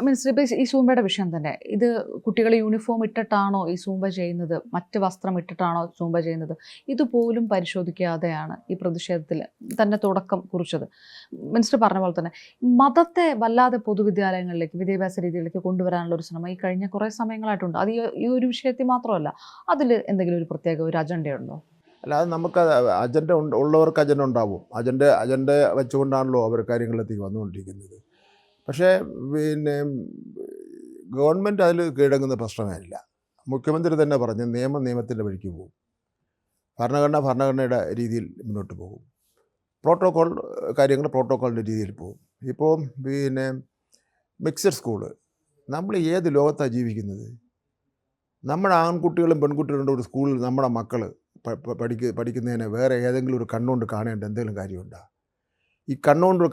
Means ഇപ്പോൾ ഈ സൂംബയുടെ വിഷയം തന്നെ ഇത് കുട്ടികൾ യൂണിഫോം ഇട്ടിട്ടാണോ ഈ സൂംബ ചെയ്യുന്നത്, മറ്റ് വസ്ത്രം ഇട്ടിട്ടാണോ സൂംബ ചെയ്യുന്നത്, ഇതുപോലും പരിശോധിക്കാതെയാണ് ഈ പ്രതിഷേധത്തിൽ തന്നെ തുടക്കം കുറിച്ചത്. മിനിസ്റ്റർ പറഞ്ഞ പോലെ തന്നെ മതത്തെ വല്ലാതെ പൊതുവിദ്യാലയങ്ങളിലേക്ക് വിദ്യാഭ്യാസ രീതിയിലേക്ക് കൊണ്ടുവരാനുള്ള ഒരു ശ്രമം ഈ കഴിഞ്ഞ കുറേ സമയങ്ങളായിട്ടുണ്ട്. അത് ഈ ഒരു വിഷയത്തിൽ മാത്രമല്ല, അതിൽ എന്തെങ്കിലും ഒരു പ്രത്യേക ഒരു അജണ്ടയുണ്ടോ? അല്ല, അത് നമുക്ക് അജണ്ട ഉള്ളവർക്ക് അജണ്ട ഉണ്ടാവും. അജണ്ട വെച്ചുകൊണ്ടാണല്ലോ അവർ കാര്യങ്ങളിലേക്ക് വന്നുകൊണ്ടിരിക്കുന്നത്. പക്ഷേ പിന്നെ ഗവൺമെൻറ് അതിൽ കീഴടങ്ങുന്ന പ്രശ്നമില്ല. മുഖ്യമന്ത്രി തന്നെ പറഞ്ഞ് നിയമത്തിൻ്റെ വഴിക്ക് പോകും, ഭരണഘടനയുടെ രീതിയിൽ മുന്നോട്ട് പോകും, പ്രോട്ടോക്കോളിൻ്റെ രീതിയിൽ പോകും. ഇപ്പോൾ പിന്നെ മിക്സഡ് സ്കൂള്, നമ്മൾ ഏത് ലോകത്താണ് ജീവിക്കുന്നത്? നമ്മുടെ ആൺകുട്ടികളും പെൺകുട്ടികളുടെ ഒരു സ്കൂളിൽ നമ്മുടെ മക്കൾ പഠിക്കുന്നതിന് വേറെ ഏതെങ്കിലും ഒരു കണ്ണുകൊണ്ട് കാണേണ്ട എന്തെങ്കിലും കാര്യമുണ്ടോ? ഈ കണ്ണുകൊണ്ട്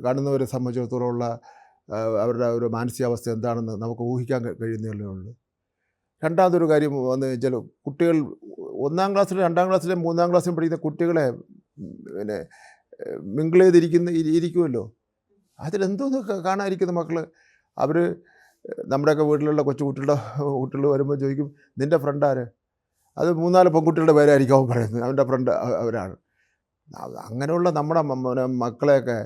കാണുന്നവരെ സംബന്ധിച്ചിടത്തോളമുള്ള അവരുടെ ഒരു മാനസികാവസ്ഥ എന്താണെന്ന് നമുക്ക് ഊഹിക്കാൻ കഴിയുന്നതല്ലേ ഉള്ളൂ. രണ്ടാമതൊരു കാര്യം വന്നു വെച്ചാൽ, കുട്ടികൾ 1-ാം ക്ലാസ്സിലും 2-ാം ക്ലാസ്സിലും 3-ാം ക്ലാസ്സിലും പഠിക്കുന്ന കുട്ടികളെ പിന്നെ മിങ്കിൾ ചെയ്തിരിക്കുമല്ലോ. അതിലെന്തോന്ന് കാണാതിരിക്കുന്ന മക്കൾ. അവർ നമ്മുടെയൊക്കെ വീട്ടിലുള്ള കുട്ടികൾ വരുമ്പോൾ ചോദിക്കും, നിൻ്റെ ഫ്രണ്ട് ആര്? അത് 3-4 പെൺകുട്ടികളുടെ പേരായിരിക്കും അവൻ പറയുന്നത്, അവൻ്റെ ഫ്രണ്ട് അവരാണ്. അങ്ങനെയുള്ള നമ്മുടെ മക്കളെയൊക്കെ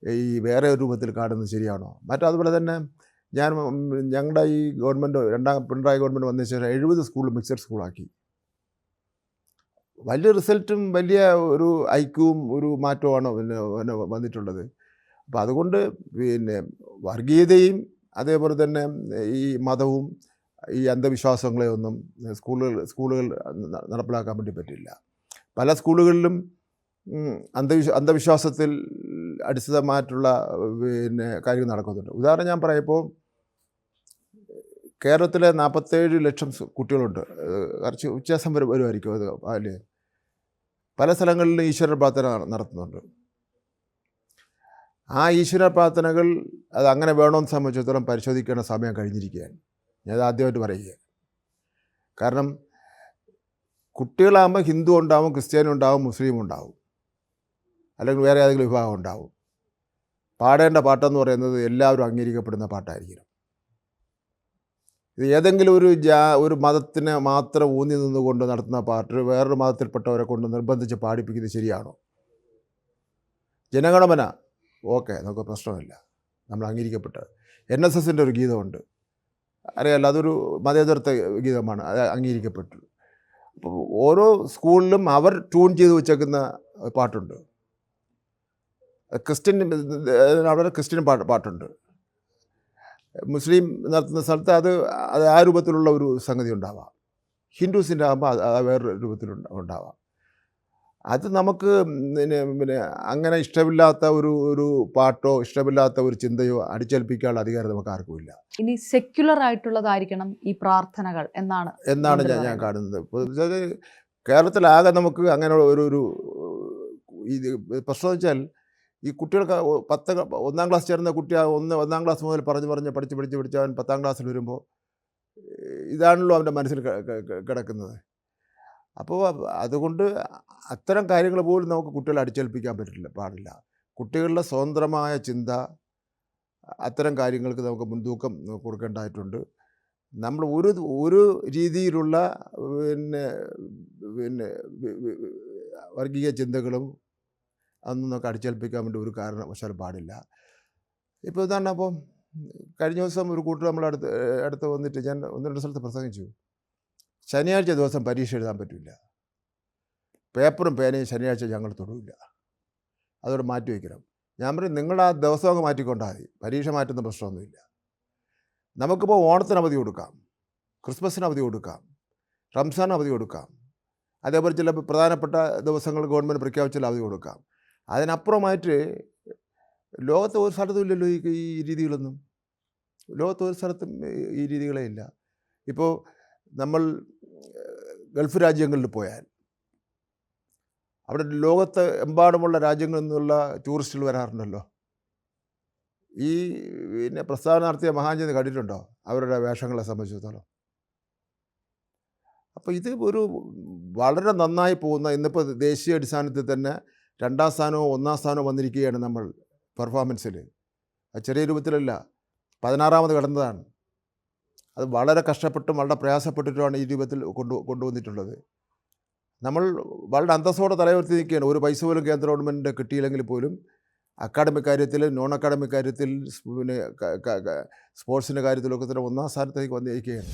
ഈ വേറെ ഒരു രൂപത്തിൽ കാണുന്നത് ശരിയാണോ? അതുപോലെ തന്നെ ഞങ്ങളുടെ ഈ ഗവൺമെൻറ് പിണറായി ഗവൺമെൻറ് വന്നതിന് ശേഷം 70 സ്കൂൾ മിക്സഡ് സ്കൂളാക്കി. വലിയ റിസൾട്ടും വലിയ ഒരു ഐക്യവും ഒരു മാറ്റവുമാണ് പിന്നെ വന്നിട്ടുള്ളത്. അപ്പോൾ അതുകൊണ്ട് പിന്നെ വർഗീയതയും അതേപോലെ തന്നെ ഈ മതവും ഈ അന്ധവിശ്വാസങ്ങളെയൊന്നും സ്കൂളുകൾ നടപ്പിലാക്കാൻ വേണ്ടി പറ്റില്ല. പല സ്കൂളുകളിലും അന്ധവിശ്വാസത്തിൽ അടിസ്ഥാനമായിട്ടുള്ള പിന്നെ കാര്യങ്ങൾ നടക്കുന്നുണ്ട്. ഉദാഹരണം ഞാൻ പറയുമ്പോൾ, കേരളത്തിലെ 47 ലക്ഷം കുട്ടികളുണ്ട്. കുറച്ച് വ്യത്യാസം വരുമായിരിക്കും അത്. അല്ലേ, പല സ്ഥലങ്ങളിലും ഈശ്വര പ്രാർത്ഥന നടത്തുന്നുണ്ട്. ആ ഈശ്വര പ്രാർത്ഥനകൾ അത് അങ്ങനെ വേണമെന്ന് സംബന്ധിച്ചിടത്തോളം പരിശോധിക്കേണ്ട സമയം കഴിഞ്ഞിരിക്കുകയാണ്. ഞാനത് ആദ്യമായിട്ട് പറയുക. കാരണം കുട്ടികളാകുമ്പോൾ ഹിന്ദു ഉണ്ടാവും, ക്രിസ്ത്യാനി ഉണ്ടാവും, മുസ്ലിം ഉണ്ടാവും, അല്ലെങ്കിൽ വേറെ ഏതെങ്കിലും വിഭാഗം ഉണ്ടാവും. പാടേണ്ട പാട്ടെന്ന് പറയുന്നത് എല്ലാവരും അംഗീകരിക്കപ്പെടുന്ന പാട്ടായിരിക്കണം. ഇത് ഏതെങ്കിലും ഒരു മതത്തിനെ മാത്രം ഊന്നി നിന്നുകൊണ്ട് നടത്തുന്ന പാട്ട് വേറൊരു മതത്തിൽപ്പെട്ടവരെ കൊണ്ട് നിർബന്ധിച്ച് പാടിപ്പിക്കുന്നത് ശരിയാണോ? ജനഗണമന ഓക്കെ, നമുക്ക് പ്രശ്നമില്ല, നമ്മൾ അംഗീകരിക്കപ്പെട്ടത്. NSSൻ്റെ ഒരു ഗീതമുണ്ട്, അറിയാമല്ലോ, അതൊരു മതേതരത്വ ഗീതമാണ്, അത് അംഗീകരിക്കപ്പെട്ടു. അപ്പോൾ ഓരോ സ്കൂളിലും അവർ ട്യൂൺ ചെയ്ത് വെച്ചേക്കുന്ന പാട്ടുണ്ട്. ക്രിസ്ത്യൻ പാട്ടുണ്ട്. മുസ്ലിം നടത്തുന്ന സ്ഥലത്ത് അത് ആ രൂപത്തിലുള്ള ഒരു സംഗതി ഉണ്ടാവാം. ഹിന്ദുസിൻ്റെ ആകുമ്പോൾ അത് വേറൊരു രൂപത്തിലുണ്ടാവാം. അത് നമുക്ക് പിന്നെ അങ്ങനെ ഇഷ്ടമില്ലാത്ത ഒരു പാട്ടോ ഇഷ്ടമില്ലാത്ത ഒരു ചിന്തയോ അടിച്ചേൽപ്പിക്കാനുള്ള അധികാരം നമുക്ക് ആർക്കുമില്ല. ഇനി സെക്യുലർ ആയിട്ടുള്ളതായിരിക്കണം ഈ പ്രാർത്ഥനകൾ എന്നാണ് ഞാൻ കാണുന്നത്. ഇപ്പോൾ കേരളത്തിലാകെ നമുക്ക് അങ്ങനെ ഒരു ഇത് പ്രശ്നം വെച്ചാൽ, ഈ കുട്ടികൾക്ക് 1-ാം ക്ലാസ് ചേർന്ന കുട്ടി 1-ാം ക്ലാസ് മുതൽ പറഞ്ഞ് പഠിച്ച് അവൻ 10-ാം ക്ലാസ്സിൽ വരുമ്പോൾ ഇതാണല്ലോ അവൻ്റെ മനസ്സിൽ കിടക്കുന്നത്. അപ്പോൾ അതുകൊണ്ട് അത്തരം കാര്യങ്ങൾ പോലും നമുക്ക് കുട്ടികളെ അടിച്ചേൽപ്പിക്കാൻ പാടില്ല. കുട്ടികളുടെ സ്വതന്ത്രമായ ചിന്ത, അത്തരം കാര്യങ്ങൾക്ക് നമുക്ക് മുൻതൂക്കം കൊടുക്കേണ്ടതായിട്ടുണ്ട്. നമ്മൾ ഒരു രീതിയിലുള്ള പിന്നെ വർഗീയ ചിന്തകളും അതൊന്നും നമുക്ക് അടിച്ചേൽപ്പിക്കാൻ വേണ്ടി ഒരു കാരണവശാലും പാടില്ല. ഇപ്പോൾ ഇതാണ്. അപ്പം കഴിഞ്ഞ ദിവസം ഒരു കൂട്ടർ അടുത്ത് വന്നിട്ട്, ഞാൻ 1-2 സ്ഥലത്ത് പ്രസംഗിച്ചു, ശനിയാഴ്ച ദിവസം പരീക്ഷ എഴുതാൻ പറ്റില്ല, പേപ്പറും പേനയും ശനിയാഴ്ച ഞങ്ങൾ തൊടില്ല, അതോടെ മാറ്റി വയ്ക്കണം. ഞാൻ പറയും, നിങ്ങൾ ആ ദിവസം അങ്ങ് മാറ്റിക്കൊണ്ടാൽ മതി, പരീക്ഷ മാറ്റുന്ന പ്രശ്നമൊന്നുമില്ല. നമുക്കിപ്പോൾ ഓണത്തിന് അവധി കൊടുക്കാം, ക്രിസ്മസിന് അവധി കൊടുക്കാം, റംസാൻ അവധി കൊടുക്കാം, അതേപോലെ ചില പ്രധാനപ്പെട്ട ദിവസങ്ങൾ ഗവൺമെൻറ് പ്രഖ്യാപിച്ചാൽ അവധി കൊടുക്കാം. അതിനപ്പുറമായിട്ട് ലോകത്ത് ഒരു സ്ഥലത്തും ഇല്ലല്ലോ ഈ രീതികളൊന്നും. ലോകത്ത് ഒരു സ്ഥലത്തും ഈ രീതികളേ ഇല്ല. ഇപ്പോൾ നമ്മൾ ഗൾഫ് രാജ്യങ്ങളിൽ പോയാൽ, അവിടെ ലോകത്ത് എമ്പാടുമുള്ള രാജ്യങ്ങളിൽ നിന്നുള്ള ടൂറിസ്റ്റുകൾ വരാറുണ്ടല്ലോ. ഈ പിന്നെ പ്രസ്താവന നടത്തിയ മഹാഞ്ജന് കണ്ടിട്ടുണ്ടോ അവരുടെ വേഷങ്ങളെ സംബന്ധിച്ചിടത്തോളം? അപ്പോൾ ഇത് ഒരു വളരെ നന്നായി പോകുന്ന, ഇന്നിപ്പോൾ ദേശീയ അടിസ്ഥാനത്തിൽ തന്നെ 2-ാം സ്ഥാനമോ 1-ാം സ്ഥാനമോ വന്നിരിക്കുകയാണ് നമ്മൾ പെർഫോമൻസിൽ. അത് ചെറിയ രൂപത്തിലല്ല, 16ാമത് കടന്നതാണ്. അത് വളരെ കഷ്ടപ്പെട്ടും വളരെ പ്രയാസപ്പെട്ടിട്ടുമാണ് ഈ രൂപത്തിൽ കൊണ്ടുവന്നിട്ടുള്ളത്. നമ്മൾ വളരെ അന്തസ്സോടെ തലയുയർത്തി നിൽക്കുകയാണ്. ഒരു പൈസ പോലും കേന്ദ്ര ഗവൺമെൻറ്റിൻ്റെ കിട്ടിയില്ലെങ്കിൽ പോലും അക്കാഡമിക് കാര്യത്തിൽ, നോൺ അക്കാഡമിക് കാര്യത്തിൽ, പിന്നെ സ്പോർട്സിൻ്റെ കാര്യത്തിലൊക്കെ തന്നെ 1ാം സ്ഥാനത്തേക്ക് വന്നിരിക്കുകയാണ്.